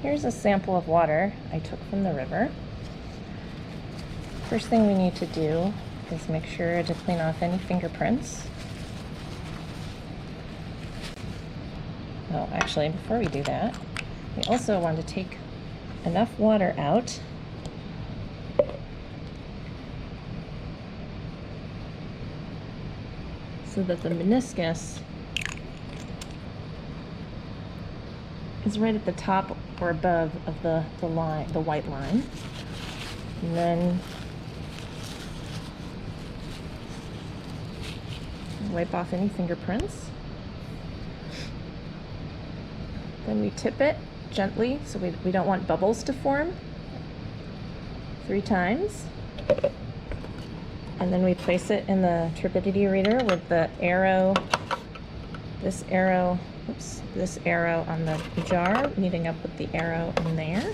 Here's a sample of water I took from the river. First thing we need to do is make sure to clean off any fingerprints. Oh, actually, before we do that, we also want to take enough water out so that the meniscus is right at the top or above of the line, the white line. And then wipe off any fingerprints. Then we tip it gently, so we don't want bubbles to form, 3 times. And then we place it in the turbidity reader with the arrow, this arrow on the jar meeting up with the arrow in there.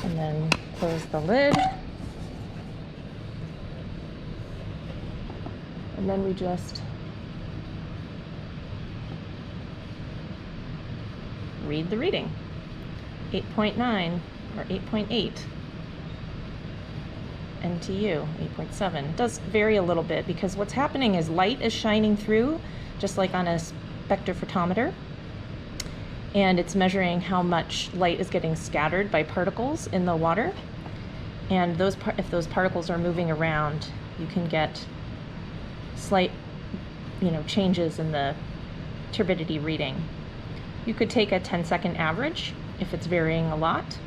And then close the lid. And then we just read the reading. 8.9 or 8.8 NTU, 8.7. It does vary a little bit because what's happening is light is shining through, just like on a spectrophotometer, and it's measuring how much light is getting scattered by particles in the water. And if those particles are moving around, you can get slight, changes in the turbidity reading. You could take a 10-second average if it's varying a lot.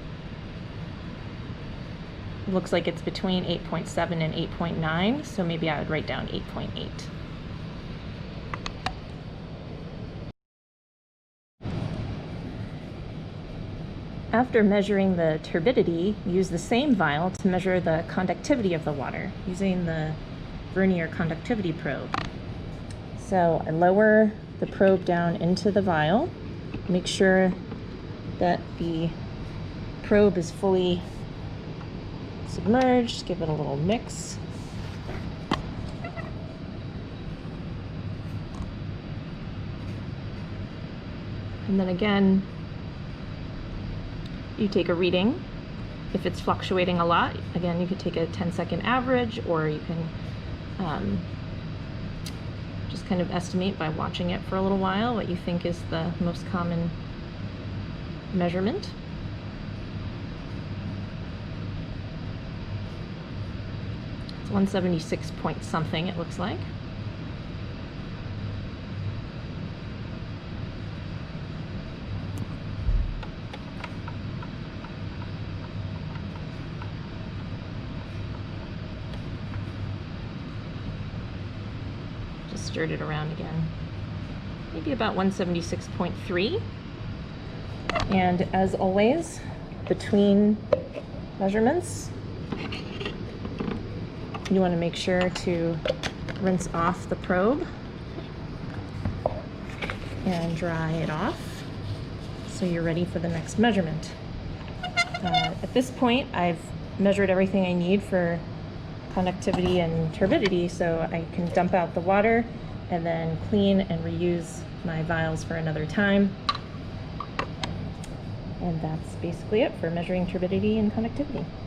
It looks like it's between 8.7 and 8.9, so maybe I would write down 8.8. After measuring the turbidity, use the same vial to measure the conductivity of the water using the vernier conductivity probe. So I lower the probe down into the vial, make sure that the probe is fully submerged, give it a little mix. And then again, you take a reading. If it's fluctuating a lot, again, you could take a 10-second average, or you can just kind of estimate by watching it for a little while what you think is the most common measurement. It's 176 point something, it looks like. Just stirred it around again. Maybe about 176.3. And as always, between measurements, you want to make sure to rinse off the probe and dry it off so you're ready for the next measurement. At this point, I've measured everything I need for conductivity and turbidity, so I can dump out the water and then clean and reuse my vials for another time. And that's basically it for measuring turbidity and conductivity.